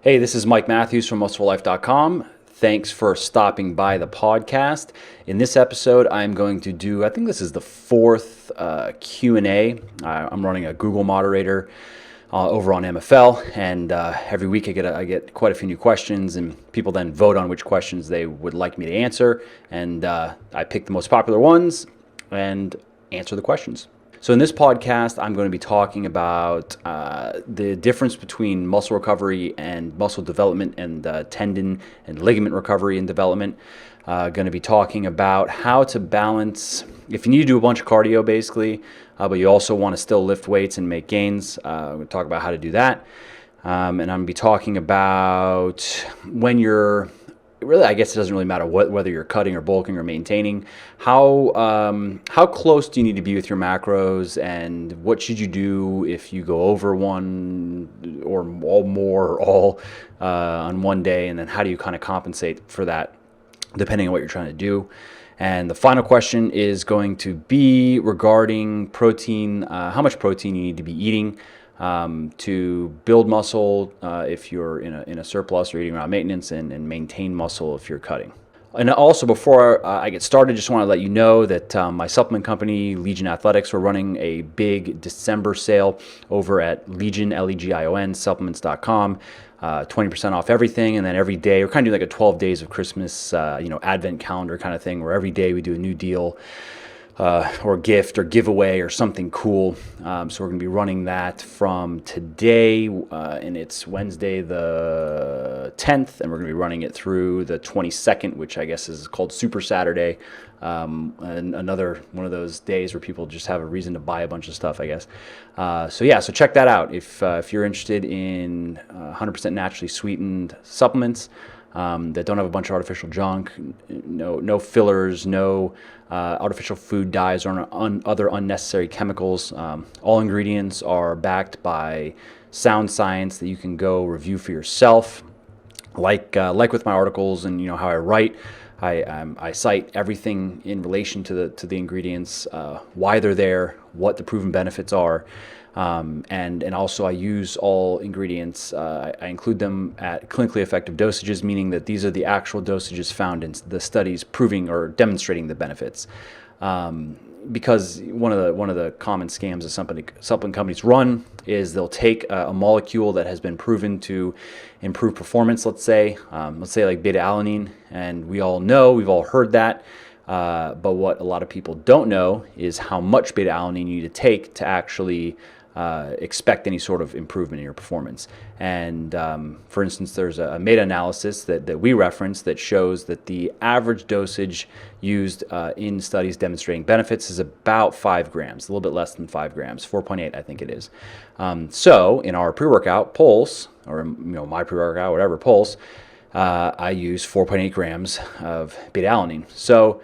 Hey, this is Mike Matthews from MuscleLife.com. Thanks for stopping by the podcast. In this episode, I'm going to do, I think this is the fourth Q&A. I'm running a Google moderator over on MFL, and every week I get quite a few new questions, and people then vote on which questions they would like me to answer, and I pick the most popular ones and answer the questions. So in this podcast, I'm going to be talking about the difference between muscle recovery and muscle development, and tendon and ligament recovery and development. Going to be talking about how to balance, if you need to do a bunch of cardio basically, but you also want to still lift weights and make gains. I'm going to talk about how to do that. And I'm going to be talking about when you're, really, I guess it doesn't really matter whether you're cutting or bulking or maintaining. How close do you need to be with your macros, and what should you do if you go over one or all more or all on one day, and then how do you kind of compensate for that depending on what you're trying to do. And the final question is going to be regarding protein, how much protein you need to be eating to build muscle if you're in a surplus or eating around maintenance, and maintain muscle if you're cutting. And also, before I get started, just want to let you know that my supplement company, Legion Athletics, we're running a big December sale over at Legion, Legion, supplements.com. 20% off everything, and then every day we're kind of doing like a 12 days of Christmas, advent calendar kind of thing, where every day we do a new deal or gift or giveaway or something cool. So we're going to be running that from today, and it's Wednesday the 10th, and we're going to be running it through the 22nd, which I guess is called Super Saturday, and another one of those days where people just have a reason to buy a bunch of stuff, I guess. So check that out if you're interested in 100% naturally sweetened supplements that don't have a bunch of artificial junk, no fillers, no artificial food dyes or other unnecessary chemicals. All ingredients are backed by sound science that you can go review for yourself. Like with my articles and how I write, I cite everything in relation to the ingredients, why they're there, what the proven benefits are. And also I use all ingredients. I include them at clinically effective dosages, meaning that these are the actual dosages found in the studies proving or demonstrating the benefits. Because one of the common scams that supplement companies run is they'll take a molecule that has been proven to improve performance, let's say like beta-alanine, and we've all heard that. But what a lot of people don't know is how much beta-alanine you need to take to actually expect any sort of improvement in your performance. And for instance, there's a meta-analysis that we reference that shows that the average dosage used in studies demonstrating benefits is about 5 grams, a little bit less than 5 grams, 4.8 I think it is. So in our pre-workout Pulse, or my pre-workout, whatever, Pulse, I use 4.8 grams of beta-alanine. So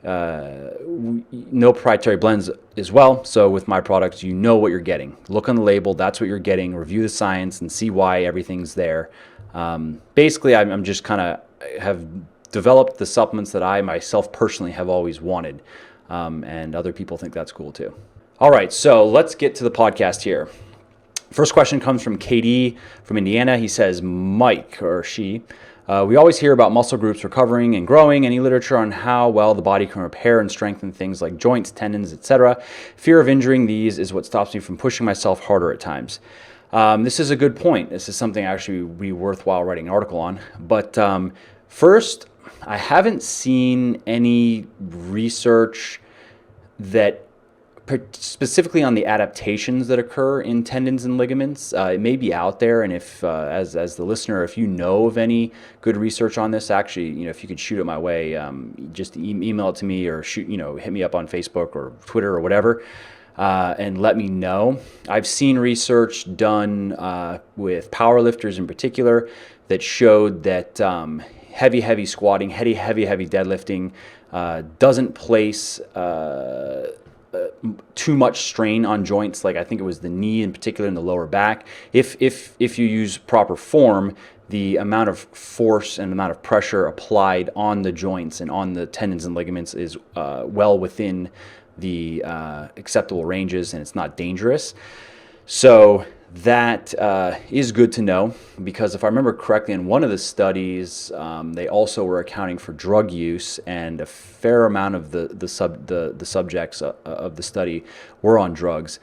no proprietary blends as well. So with my products, you know what you're getting. Look on the label, that's what you're getting. Review the science and see why everything's there. Basically, I'm just kind of have developed the supplements that I myself personally have always wanted, and other people think that's cool too. All right, so let's get to the podcast here. First question comes from KD from Indiana. He says, Mike, or she, we always hear about muscle groups recovering and growing. Any literature on how well the body can repair and strengthen things like joints, tendons, etc.? Fear of injuring these is what stops me from pushing myself harder at times. This is a good point. This is something actually would be worthwhile writing an article on. But first, I haven't seen any research that specifically on the adaptations that occur in tendons and ligaments. It may be out there, and if as the listener, if you know of any good research on this, actually, if you could shoot it my way, just email it to me, or hit me up on Facebook or Twitter or whatever, and let me know. I've seen research done with powerlifters in particular that showed that heavy squatting, heavy deadlifting doesn't place too much strain on joints. Like I think it was the knee in particular, in the lower back. If you use proper form, the amount of force and amount of pressure applied on the joints and on the tendons and ligaments is well within the acceptable ranges, and it's not dangerous. So That is good to know, because if I remember correctly, in one of the studies, they also were accounting for drug use, and a fair amount of the subjects of the study were on drugs.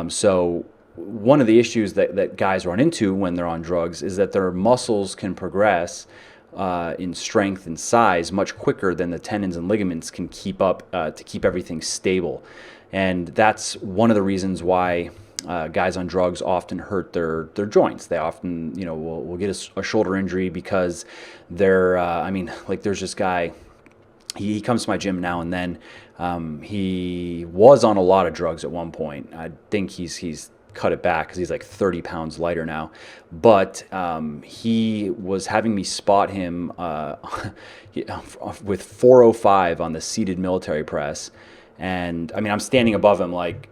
So one of the issues that guys run into when they're on drugs is that their muscles can progress in strength and size much quicker than the tendons and ligaments can keep up to keep everything stable. And that's one of the reasons why guys on drugs often hurt their joints. They often, will get a shoulder injury because they're, there's this guy, he comes to my gym now and then. He was on a lot of drugs at one point. I think he's cut it back because he's like 30 pounds lighter now. But he was having me spot him with 405 on the seated military press. And I'm standing above him like,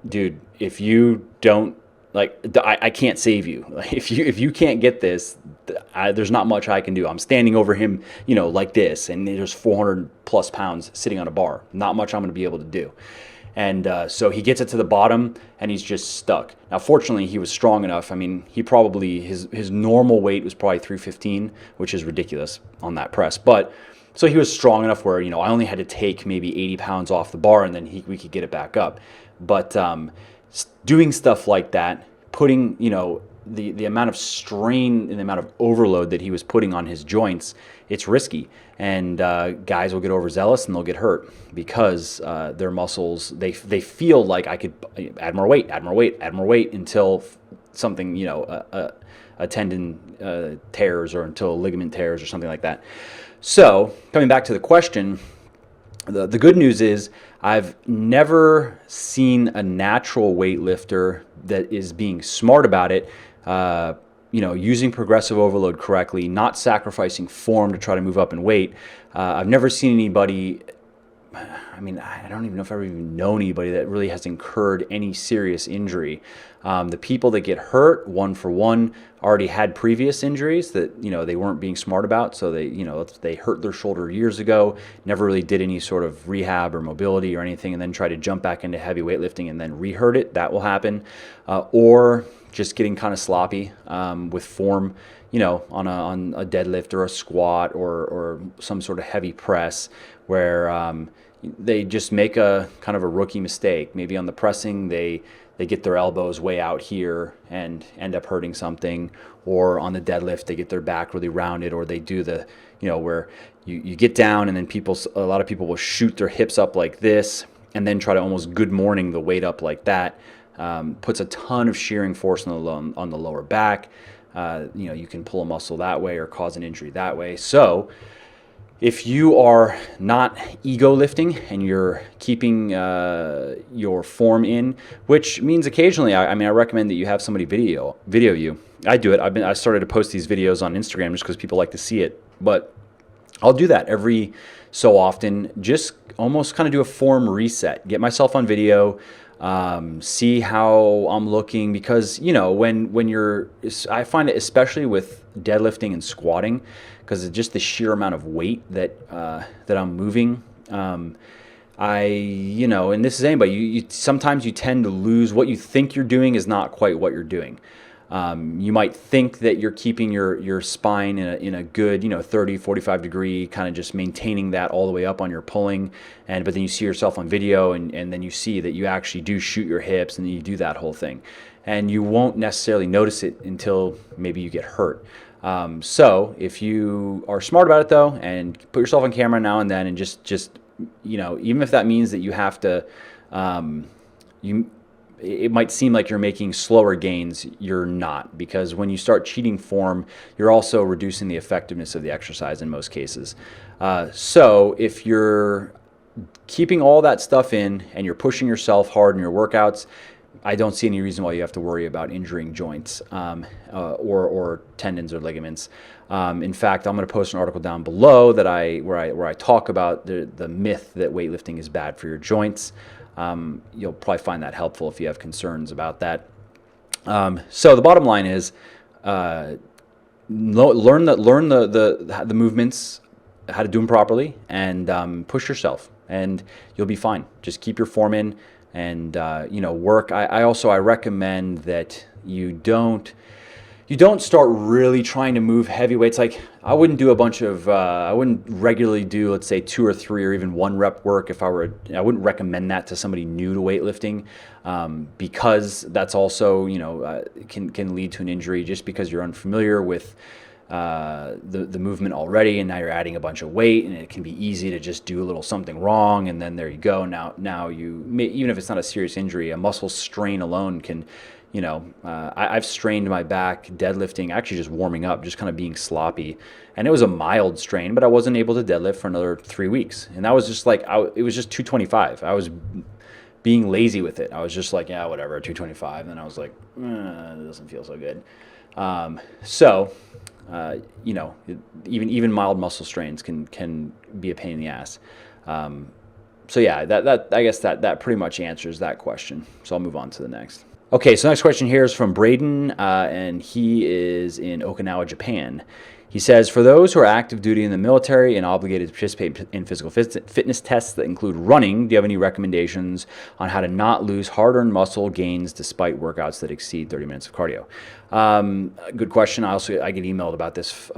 dude, if you don't, I can't save you. If you can't get this, there's not much I can do. I'm standing over him, like this, and there's 400 plus pounds sitting on a bar. Not much I'm going to be able to do. And so he gets it to the bottom, and he's just stuck. Now, fortunately, he was strong enough. He probably, his normal weight was probably 315, which is ridiculous on that press. But so he was strong enough where, I only had to take maybe 80 pounds off the bar, and then we could get it back up. But doing stuff like that, putting, the amount of strain and the amount of overload that he was putting on his joints, it's risky. And guys will get overzealous and they'll get hurt because their muscles, they feel like I could add more weight until something, a tendon tears, or until a ligament tears or something like that. So coming back to the question, the good news is I've never seen a natural weightlifter that is being smart about it, using progressive overload correctly, not sacrificing form to try to move up in weight. I've never seen anybody, I don't even know if I've ever even known anybody that really has incurred any serious injury. The people that get hurt, one for one, already had previous injuries that, they weren't being smart about. So they hurt their shoulder years ago, never really did any sort of rehab or mobility or anything, and then tried to jump back into heavy weightlifting and then re-hurt it. That will happen. Or just getting kind of sloppy with form, on a deadlift or a squat or some sort of heavy press where they just make a kind of a rookie mistake. Maybe on the pressing, they get their elbows way out here and end up hurting something, or on the deadlift, they get their back really rounded, or they do the, where you get down and then a lot of people will shoot their hips up like this and then try to almost good morning the weight up like that. Puts a ton of shearing force on the lower back. You can pull a muscle that way or cause an injury that way. So if you are not ego lifting and you're keeping your form in, which means occasionally, I recommend that you have somebody video you. I do it. I started to post these videos on Instagram just because people like to see it. But I'll do that every so often. Just almost kind of do a form reset. Get myself on video. See how I'm looking, because I find it, especially with deadlifting and squatting, because it's just the sheer amount of weight that I'm moving. And this is anybody, you sometimes you tend to lose what you think you're doing is not quite what you're doing. You might think that you're keeping your spine in a good, 30, 45 degree, kind of just maintaining that all the way up on your pulling. But then you see yourself on video and then you see that you actually do shoot your hips and you do that whole thing. And you won't necessarily notice it until maybe you get hurt. So if you are smart about it though, and put yourself on camera now and then, and just even if that means that you have to, it might seem like you're making slower gains. You're not, because when you start cheating form, you're also reducing the effectiveness of the exercise in most cases. So if you're keeping all that stuff in and you're pushing yourself hard in your workouts, I don't see any reason why you have to worry about injuring joints or tendons or ligaments. In fact, I'm going to post an article down below where I talk about the myth that weightlifting is bad for your joints. You'll probably find that helpful if you have concerns about that. So the bottom line is learn the movements, how to do them properly, and push yourself, and you'll be fine. Just keep your form in and work. I recommend that you don't start really trying to move heavy weights. Like I wouldn't do I wouldn't regularly do, let's say 2 or 3 or even 1 rep work if I wouldn't recommend that to somebody new to weightlifting, because that's also, can lead to an injury just because you're unfamiliar with the movement already, and now you're adding a bunch of weight, and it can be easy to just do a little something wrong, and then there you go. Now even if it's not a serious injury, a muscle strain alone can, I've strained my back deadlifting, actually just warming up, just kind of being sloppy, and it was a mild strain, but I wasn't able to deadlift for another 3 weeks, and that was just like it was just 225. I was being lazy with it. I was just like, yeah, whatever, 225, and I was like, it doesn't feel so good. Even mild muscle strains can be a pain in the ass. So yeah, that I guess that pretty much answers that question. So I'll move on to the next. Okay, so next question here is from Braden, and he is in Okinawa, Japan. He says, for those who are active duty in the military and obligated to participate in physical fitness tests that include running, do you have any recommendations on how to not lose hard-earned muscle gains despite workouts that exceed 30 minutes of cardio? Good question. I get emailed about this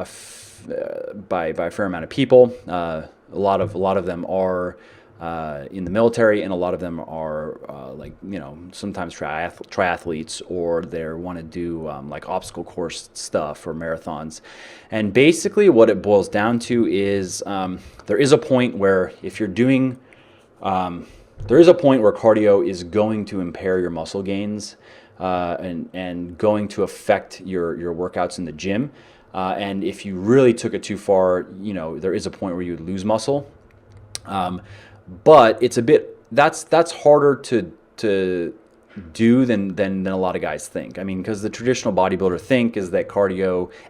by a fair amount of people. A lot of them are in the military, and a lot of them are sometimes triathletes, or they want to do like obstacle course stuff or marathons. And basically what it boils down to is there is a point where cardio is going to impair your muscle gains and going to affect your workouts in the gym. And if you really took it too far, there is a point where you would lose muscle. But it's that's harder to do than a lot of guys think. I mean, because the traditional bodybuilder think is that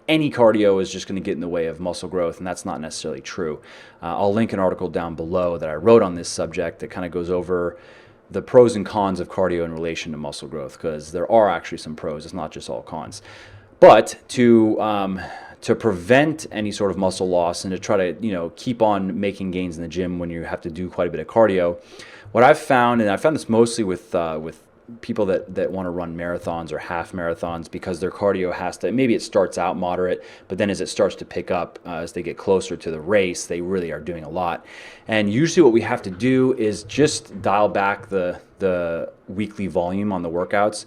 any cardio is just going to get in the way of muscle growth, and that's not necessarily true. I'll link an article down below that I wrote on this subject that kind of goes over the pros and cons of cardio in relation to muscle growth, because there are actually some pros. It's not just all cons. But to prevent any sort of muscle loss and to try to keep on making gains in the gym when you have to do quite a bit of cardio, what I've found, and I've found this mostly with people that want to run marathons or half marathons, because their cardio maybe it starts out moderate, but then as it starts to pick up, as they get closer to the race, they really are doing a lot. And usually what we have to do is just dial back the weekly volume on the workouts.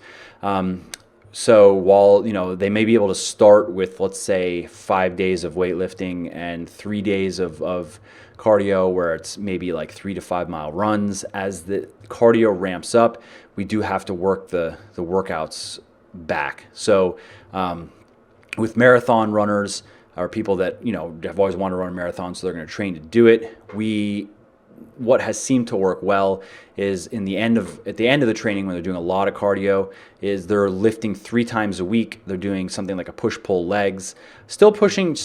So while they may be able to start with, let's say, 5 days of weightlifting and 3 days of cardio, where it's maybe like 3 to 5 mile runs, as the cardio ramps up, we do have to work the workouts back. So with marathon runners, or people that have always wanted to run a marathon, so they're going to train to do it, what has seemed to work well is at the end of the training, when they're doing a lot of cardio, is they're lifting 3 times a week. They're doing something like a push-pull legs, still pushing,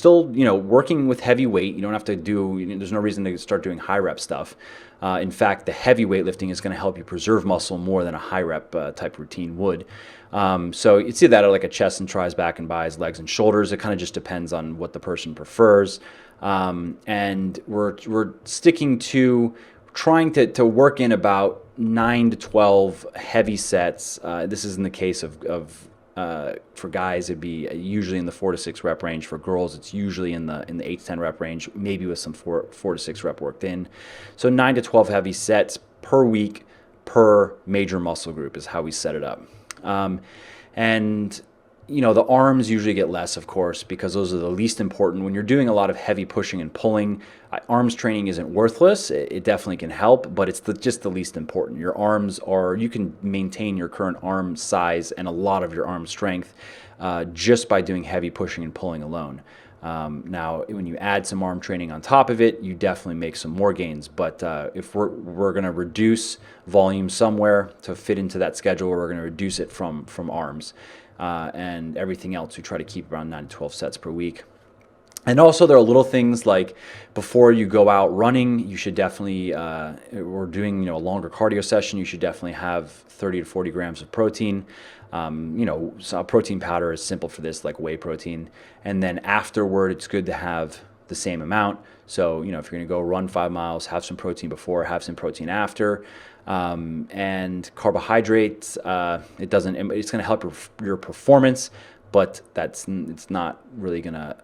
working with heavy weight. You don't have to there's no reason to start doing high rep stuff. In fact, the heavy weightlifting is going to help you preserve muscle more than a high rep type routine would. So it's either that or like a chest and tries, back and bis, legs and shoulders. It kind of just depends on what the person prefers. And we're sticking to trying to work in about 9 to 12 heavy sets. This is in the case of for guys, it'd be usually in the 4 to 6 rep range. For girls, it's usually in the 8 to 10 rep range, maybe with some 4 to 6 rep worked in. So 9 to 12 heavy sets per week per major muscle group is how we set it up. And the arms usually get less, of course, because those are the least important. When you're doing a lot of heavy pushing and pulling, arms training isn't worthless. It definitely can help, but it's just the least important. Your arms you can maintain your current arm size and a lot of your arm strength just by doing heavy pushing and pulling alone. Now, when you add some arm training on top of it, you definitely make some more gains. But if we're going to reduce volume somewhere to fit into that schedule, we're going to reduce it from arms. And everything else, we try to keep around 9 to 12 sets per week. And also there are little things like before you go out running, you should definitely, or doing a longer cardio session, you should definitely have 30 to 40 grams of protein. So a protein powder is simple for this, like whey protein. And then afterward, it's good to have the same amount. So, if you're going to go run 5 miles, have some protein before, have some protein after. And carbohydrates, it's going to help your performance, but it's not really going to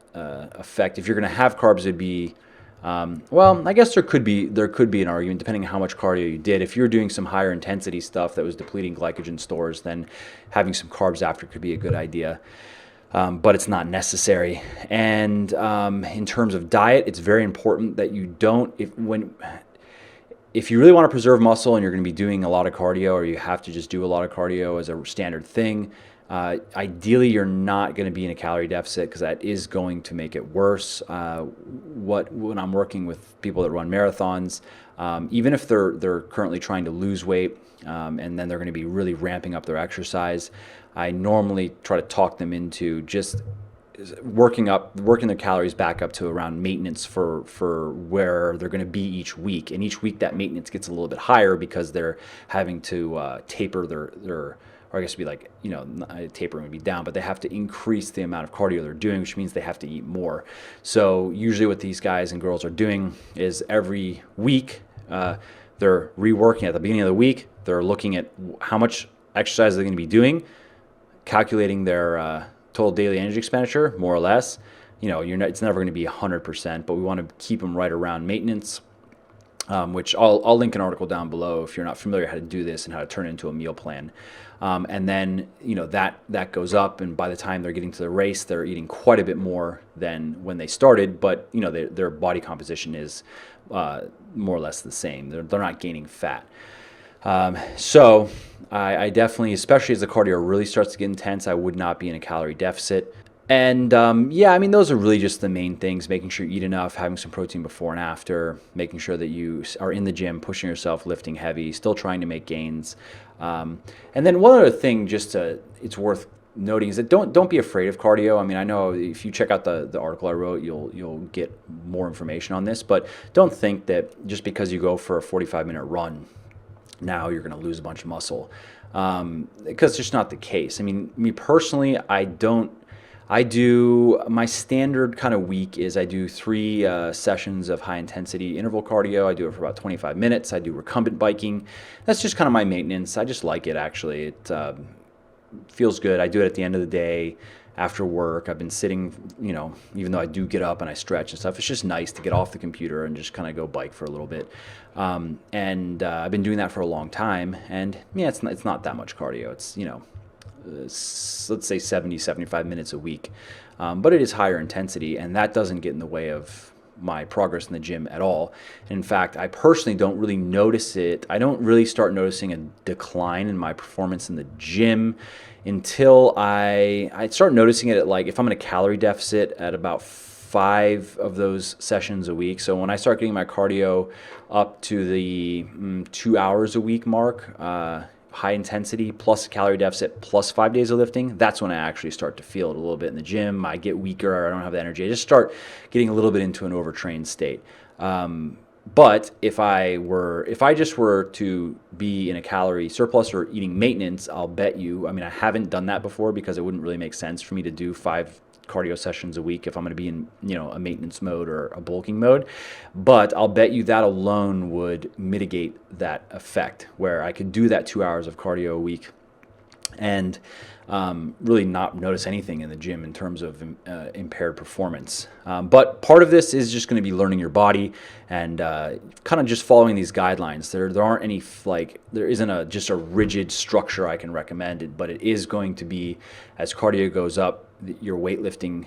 affect. If you're going to have carbs, it'd be, I guess there could be an argument depending on how much cardio you did. If you're doing some higher intensity stuff that was depleting glycogen stores, then having some carbs after could be a good idea. But it's not necessary. And in terms of diet, it's very important that you don't, if you really want to preserve muscle and you're going to be doing a lot of cardio, or you have to just do a lot of cardio as a standard thing, ideally you're not going to be in a calorie deficit, because that is going to make it worse. When I'm working with people that run marathons, even if they're currently trying to lose weight, and then they're going to be really ramping up their exercise, I normally try to talk them into just working their calories back up to around maintenance for where they're going to be each week. And each week that maintenance gets a little bit higher because they're having to taper their, or I guess it'd be like, tapering would be down, but they have to increase the amount of cardio they're doing, which means they have to eat more. So usually what these guys and girls are doing is every week, they're reworking at the beginning of the week. They're looking at how much exercise they're going to be doing, calculating their total daily energy expenditure, more or less. It's never going to be 100%, but we want to keep them right around maintenance, which I'll link an article down below if you're not familiar how to do this and how to turn it into a meal plan. And then, that goes up, and by the time they're getting to the race, they're eating quite a bit more than when they started, but, their body composition is more or less the same. They're not gaining fat. So I definitely, especially as the cardio really starts to get intense, I would not be in a calorie deficit. And those are really just the main things: making sure you eat enough, having some protein before and after, making sure that you are in the gym, pushing yourself, lifting heavy, still trying to make gains. And then one other thing it's worth noting is that don't be afraid of cardio. I know if you check out the article I wrote, you'll get more information on this, but don't think that just because you go for a 45-minute run, now you're going to lose a bunch of muscle, because it's just not the case. Me personally, I do my standard kind of week is I do 3 sessions of high intensity interval cardio. I do it for about 25 minutes. I do recumbent biking. That's just kind of my maintenance. I just like it, actually. It feels good. I do it at the end of the day after work. I've been sitting, even though I do get up and I stretch and stuff, it's just nice to get off the computer and just kind of go bike for a little bit. I've been doing that for a long time, and it's not that much cardio. It's, let's say 75 minutes a week. But it is higher intensity, and that doesn't get in the way of my progress in the gym at all. In fact, I personally don't really notice it. I don't really start noticing a decline in my performance in the gym until I start noticing it at, like, if I'm in a calorie deficit at about 5 of those sessions a week. So when I start getting my cardio up to the 2 hours a week mark, high intensity plus calorie deficit plus 5 days of lifting, that's when I actually start to feel it a little bit in the gym. I get weaker, I don't have the energy. I just start getting a little bit into an overtrained state. But if I just were to be in a calorie surplus or eating maintenance, I'll bet you, I haven't done that before because it wouldn't really make sense for me to do 5 cardio sessions a week if I'm going to be in, a maintenance mode or a bulking mode. But I'll bet you that alone would mitigate that effect, where I could do that 2 hours of cardio a week and really not notice anything in the gym in terms of impaired performance. But part of this is just going to be learning your body and kind of just following these guidelines. There aren't any, there isn't just a rigid structure I can recommend it, but it is going to be, as cardio goes up, your weightlifting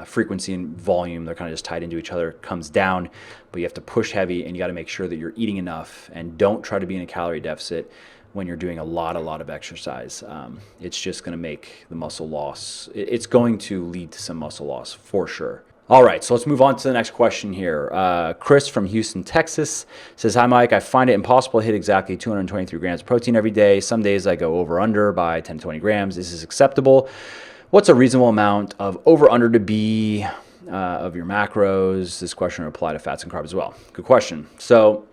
frequency and volume, they're kind of just tied into each other, comes down, but you have to push heavy, and you got to make sure that you're eating enough, and don't try to be in a calorie deficit when you're doing a lot of exercise. It's just going to make the muscle loss. It's going to lead to some muscle loss for sure. All right, so let's move on to the next question here. Chris from Houston, Texas says, "Hi, Mike. I find it impossible to hit exactly 223 grams of protein every day. Some days I go over/under by 10 to 20 grams. Is this acceptable? What's a reasonable amount of over/under to be of your macros?" This question will apply to fats and carbs as well. Good question. So,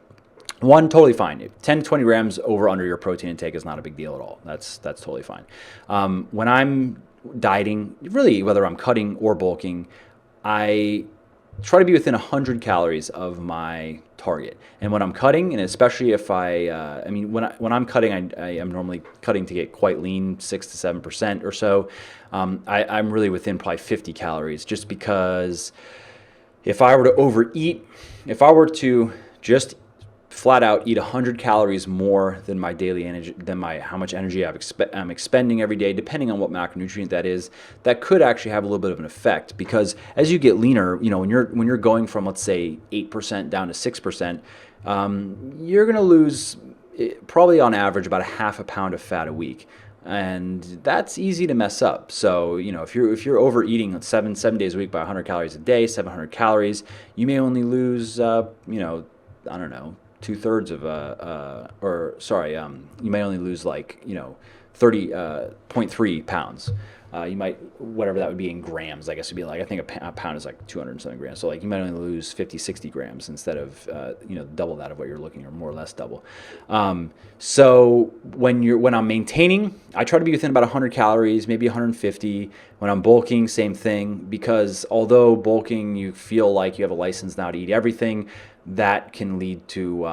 one, totally fine. 10 to 20 grams over/under your protein intake is not a big deal at all. That's totally fine. When I'm dieting, really, whether I'm cutting or bulking, I try to be within 100 calories of my target. And when I'm cutting, and especially if when I'm cutting, I am normally cutting to get quite lean, 6 to 7% or so. I'm really within probably 50 calories, just because if I were to overeat, if I were to just flat out eat 100 calories more than my daily energy, than how much energy I'm expending every day, depending on what macronutrient that is, that could actually have a little bit of an effect. Because as you get leaner, when you're going from, let's say, 8% down to 6%, you're going to lose probably on average about a half a pound of fat a week. And that's easy to mess up. So, if you're overeating seven days a week by 100 calories a day, 700 calories, you may only lose, I don't know, 2/3 of you may only lose 30.3 pounds. You might, whatever that would be in grams, I guess would be I think a pound is like 200 and something grams. So you might only lose 50, 60 grams instead of, double that of what you're looking, or more or less double. So when I'm maintaining, I try to be within about 100 calories, maybe 150. When I'm bulking, same thing, because although bulking, you feel like you have a license now to eat everything, that can lead to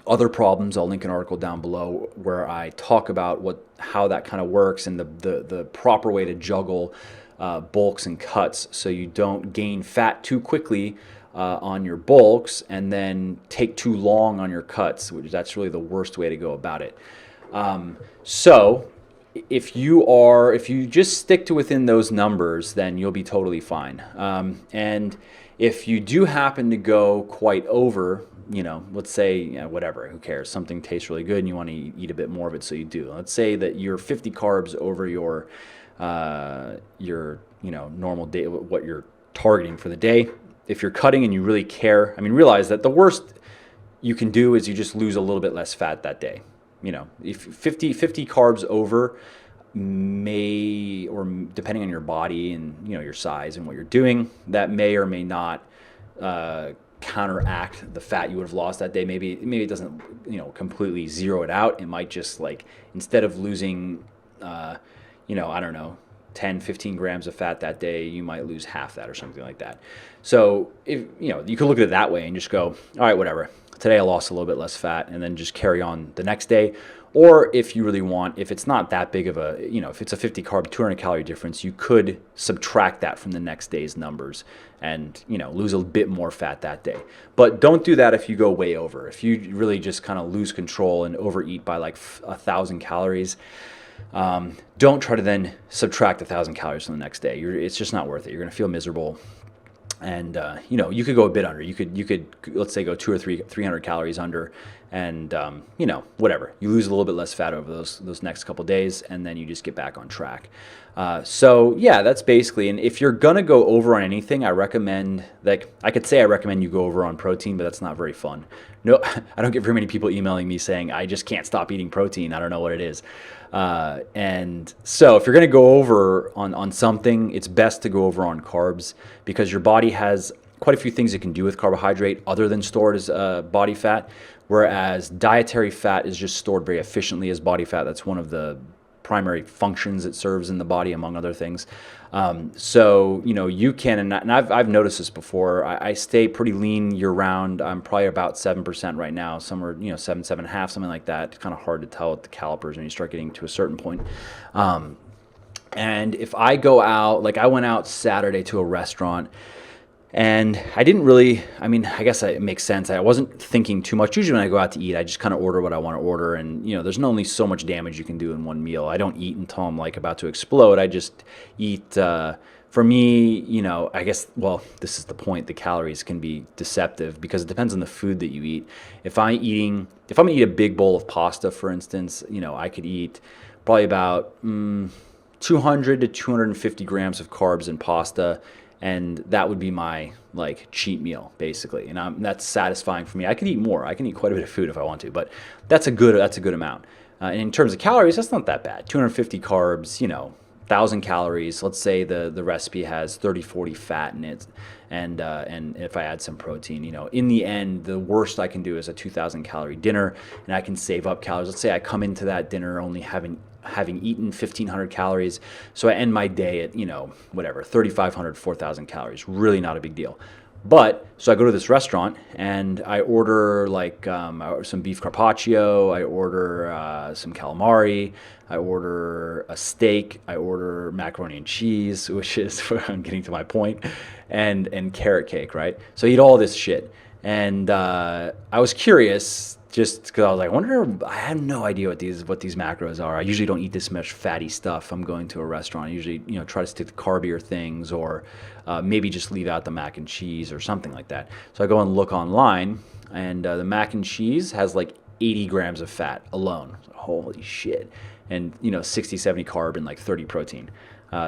other problems. I'll link an article down below where I talk about how that kind of works, and the proper way to juggle bulks and cuts, so you don't gain fat too quickly on your bulks and then take too long on your cuts, that's really the worst way to go about it. So if you just stick to within those numbers, then you'll be totally fine. And if you do happen to go quite over, let's say, whatever, who cares? Something tastes really good and you want to eat a bit more of it, so you do. Let's say that you're 50 carbs over your normal day, what you're targeting for the day. If you're cutting and you really care, realize that the worst you can do is you just lose a little bit less fat that day. If 50 carbs over may, or depending on your body and your size and what you're doing, that may or may not counteract the fat you would have lost that day. Maybe it doesn't completely zero it out. It might just, instead of losing I don't know, 10, 15 grams of fat that day, you might lose half that or something like that. So if you could look at it that way and just go, all right, whatever, today I lost a little bit less fat, and then just carry on the next day. Or if you really want, if it's not that big of a, if it's a 50 carb, 200 calorie difference, you could subtract that from the next day's numbers and, lose a bit more fat that day. But don't do that if you go way over. If you really just kind of lose control and overeat by 1,000 calories, don't try to then subtract 1,000 calories from the next day. It's just not worth it. You're going to feel miserable. And you could go a bit under. You could let's say go 200 or 300 calories under, and whatever. You lose a little bit less fat over those next couple of days, and then you just get back on track. So yeah, that's basically. And if you're gonna go over on anything, I recommend, I could say I recommend you go over on protein, but that's not very fun. No, I don't get very many people emailing me saying I just can't stop eating protein. I don't know what it is. And so if you're going to go over on something, it's best to go over on carbs, because your body has quite a few things it can do with carbohydrate other than stored as body fat, whereas dietary fat is just stored very efficiently as body fat. That's one of the primary functions it serves in the body, among other things. So you can, and I've noticed this before. I stay pretty lean year round. I'm probably about 7% right now, somewhere 7.5, something like that. It's kind of hard to tell with the calipers when you start getting to a certain point. And if I go out, I went out Saturday to a restaurant, and I didn't really, I guess it makes sense. I wasn't thinking too much. Usually when I go out to eat, I just kind of order what I want to order. And, there's only so much damage you can do in one meal. I don't eat until I'm about to explode. I just eat, for me, I guess, well, this is the point. The calories can be deceptive because it depends on the food that you eat. If I'm going to eat a big bowl of pasta, for instance, I could eat probably about 200 to 250 grams of carbs in pasta. And that would be my cheat meal, basically, and that's satisfying for me. I can eat more. I can eat quite a bit of food if I want to, but that's a good amount. And in terms of calories, that's not that bad. 250 carbs, 1,000 calories. Let's say the recipe has 30, 40 fat in it, and if I add some protein, in the end, the worst I can do is a 2,000 calorie dinner, and I can save up calories. Let's say I come into that dinner only having having eaten 1,500 calories. So I end my day at, 3,500, 4,000 calories. Really not a big deal. But so I go to this restaurant and I order some beef carpaccio, I order some calamari, I order a steak, I order macaroni and cheese, which is where I'm getting to my point, and carrot cake, right? So I eat all this shit. And I was curious just because I was like, I have no idea what these macros are. I usually don't eat this much fatty stuff. I'm going to a restaurant. I usually, try to stick to carbier things or maybe just leave out the mac and cheese or something like that. So I go and look online, and the mac and cheese has like 80 grams of fat alone. Holy shit. And, 60, 70 carb and like 30 protein.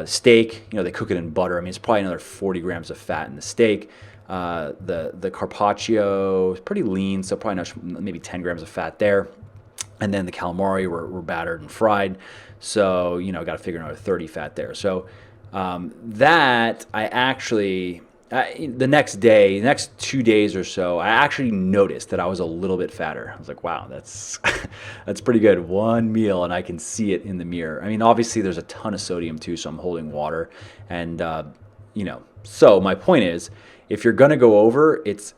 Steak, they cook it in butter. I mean, it's probably another 40 grams of fat in the steak. The carpaccio is pretty lean, so probably maybe 10 grams of fat there. And then the calamari were battered and fried. So, got to figure another 30 fat there. So that I actually, the next 2 days or so, I actually noticed that I was a little bit fatter. I was like, wow, that's that's pretty good. One meal and I can see it in the mirror. I mean, obviously there's a ton of sodium too, so I'm holding water. And, so my point is, if you're going to go over, it's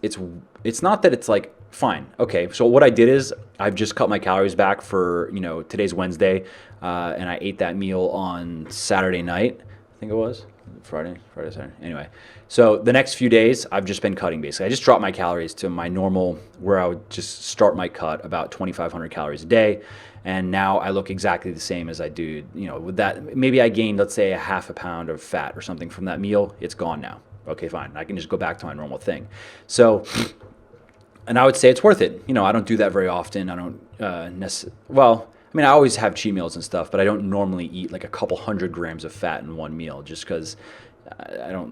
not that it's like, fine. Okay. So what I did is I've just cut my calories back for, today's Wednesday. And I ate that meal on Saturday night. I think it was Friday, Saturday. Anyway. So the next few days I've just been cutting basically. I just dropped my calories to my normal where I would just start my cut about 2,500 calories a day. And now I look exactly the same as I do, with that. Maybe I gained, let's say, a half a pound of fat or something from that meal. It's gone now. Okay, fine. I can just go back to my normal thing. So, and I would say it's worth it. I don't do that very often. I don't I always have cheat meals and stuff, but I don't normally eat like a couple hundred grams of fat in one meal just because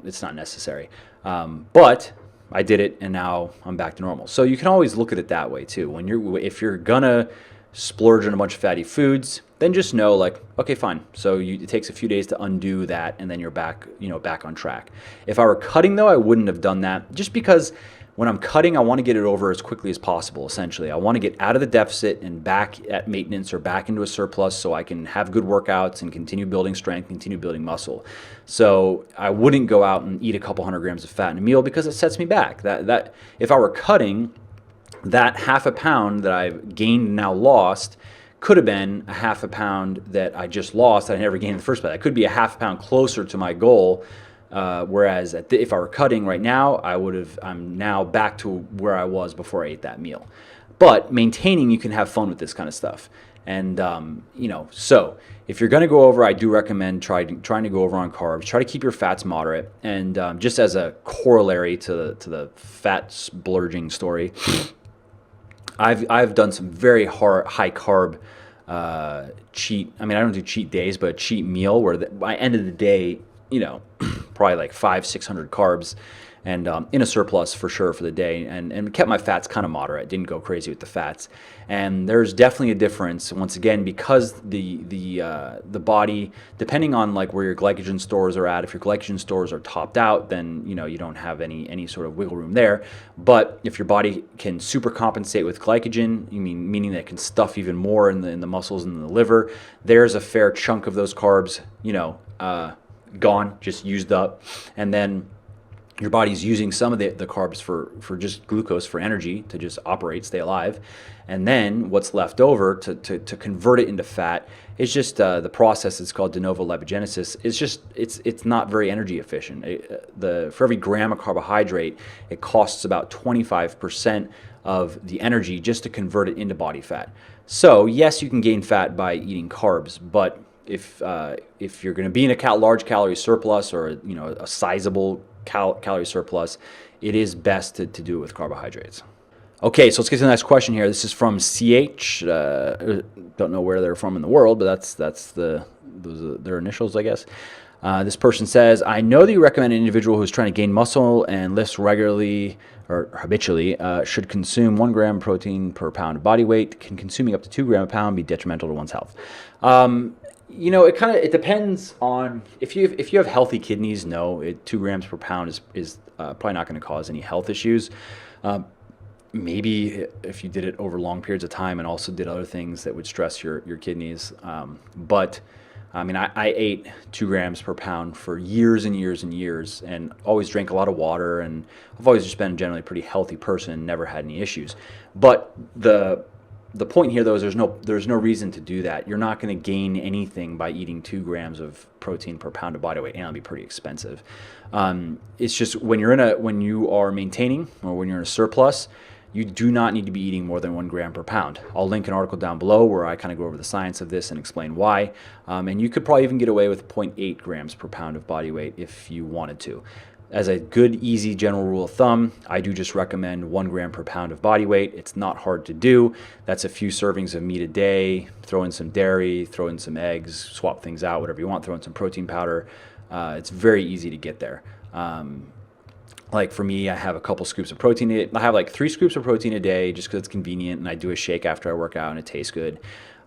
it's not necessary. But I did it and now I'm back to normal. So you can always look at it that way too. If you're gonna splurge on a bunch of fatty foods, then just know like, okay, fine. So it takes a few days to undo that and then you're back on track. If I were cutting though, I wouldn't have done that just because when I'm cutting, I want to get it over as quickly as possible, essentially. I want to get out of the deficit and back at maintenance or back into a surplus so I can have good workouts and continue building strength, continue building muscle. So I wouldn't go out and eat a couple hundred grams of fat in a meal because it sets me back. That if I were cutting, that half a pound that I've gained and now lost could have been a half a pound that I just lost that I never gained in the first place. That could be a half a pound closer to my goal. Whereas if I were cutting right now, I'm now back to where I was before I ate that meal. But maintaining, you can have fun with this kind of stuff. And, so if you're going to go over, I do recommend trying to go over on carbs. Try to keep your fats moderate. And just as a corollary to the fat splurging story, I've done some very high carb cheat. I don't do cheat days, but a cheat meal where by end of the day, probably like 500-600 carbs and in a surplus for sure for the day and kept my fats kind of moderate. Didn't go crazy with the fats. And there's definitely a difference once again because the body, depending on like where your glycogen stores are at, if your glycogen stores are topped out, then you don't have any sort of wiggle room there. But if your body can super compensate with glycogen, meaning that it can stuff even more in the muscles and the liver, there's a fair chunk of those carbs, gone, just used up, and then your body's using some of the carbs for just glucose for energy to just operate, stay alive, and then what's left over to convert it into fat is just the process. It's called de novo lipogenesis. It's not very energy efficient. For every gram of carbohydrate, it costs about 25% of the energy just to convert it into body fat. So yes, you can gain fat by eating carbs, but if you're going to be in a large calorie surplus or a sizable calorie surplus, it is best to do it with carbohydrates. Okay, so let's get to the next question here. This is from CH. Don't know where they're from in the world, but that's those are their initials, I guess. This person says, I know that you recommend an individual who's trying to gain muscle and lifts regularly or habitually should consume 1 gram protein per pound of body weight. Can consuming up to 2 grams a pound be detrimental to one's health? It depends on if you have healthy kidneys. No, 2 grams per pound is probably not going to cause any health issues. maybe if you did it over long periods of time and also did other things that would stress your kidneys. But I mean, I ate 2 grams per pound for years and years and years, and always drank a lot of water, and I've always just been a generally pretty healthy person and never had any issues. But the point here, though, is there's no reason to do that. You're not going to gain anything by eating 2 grams of protein per pound of body weight, and it'll be pretty expensive. It's just when you are maintaining, or when you're in a surplus, you do not need to be eating more than 1 gram per pound. I'll link an article down below where I kind of go over the science of this and explain why. And you could probably even get away with 0.8 grams per pound of body weight if you wanted to. As a good, easy general rule of thumb, I do just recommend 1 gram per pound of body weight. It's not hard to do. That's a few servings of meat a day. Throw in some dairy, throw in some eggs, swap things out, whatever you want. Throw in some protein powder. It's very easy to get there. Like for me, I have a couple scoops of protein. I have like 3 scoops of protein a day just because it's convenient, and I do a shake after I work out and it tastes good.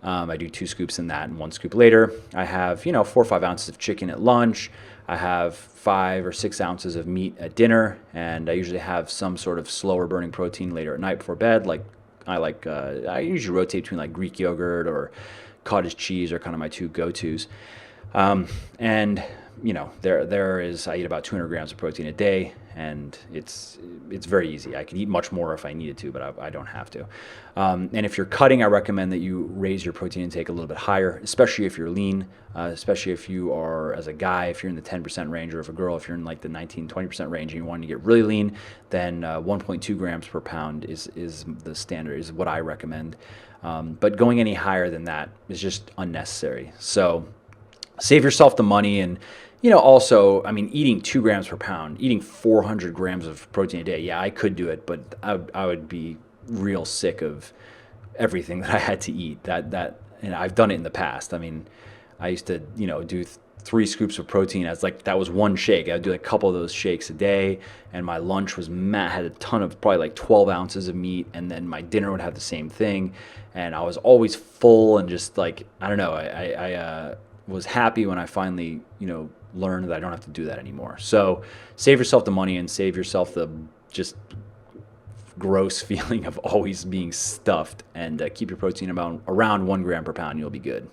I do 2 scoops in that and 1 scoop later. I have, 4 or 5 ounces of chicken at lunch. I have 5 or 6 ounces of meat at dinner, and I usually have some sort of slower burning protein later at night before bed. I usually rotate between like Greek yogurt or cottage cheese are kind of my 2 go-tos. And I eat about 200 grams of protein a day, and it's very easy. I could eat much more if I needed to, but I don't have to. And if you're cutting, I recommend that you raise your protein intake a little bit higher, especially if you're lean, especially if you are, as a guy, if you're in the 10% range, or if a girl, if you're in like the 19-20% range and you want to get really lean, then 1.2 grams per pound is the standard, is what I recommend. But going any higher than that is just unnecessary. So save yourself the money. And also, I mean, eating 2 grams per pound, eating 400 grams of protein a day, yeah, I could do it, but I would be real sick of everything that I had to eat. And I've done it in the past. I mean, I used to, do 3 scoops of protein as that was 1 shake. I'd do a couple of those shakes a day, and my lunch had a ton of, probably like 12 ounces of meat, and then my dinner would have the same thing, and I was always full and just I don't know, I was happy when I finally, learn that I don't have to do that anymore. So save yourself the money and save yourself the just gross feeling of always being stuffed, and keep your protein amount around 1 gram per pound. You'll be good.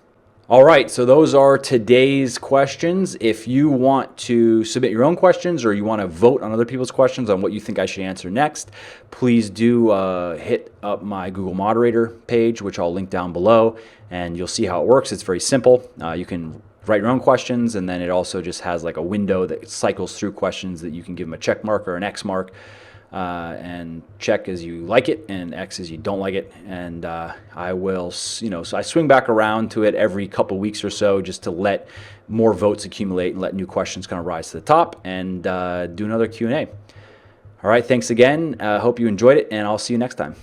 All right, so those are today's questions. If you want to submit your own questions, or you want to vote on other people's questions on what you think I should answer next, please do hit up my Google Moderator page, which I'll link down below, and you'll see how it works. It's very simple. You can write your own questions, and then it also just has like a window that cycles through questions that you can give them a check mark or an X mark, and check as you like it and X as you don't like it. And I will, so I swing back around to it every couple weeks or so, just to let more votes accumulate and let new questions kind of rise to the top, and do another Q&A. All right, thanks again. Hope you enjoyed it, and I'll see you next time.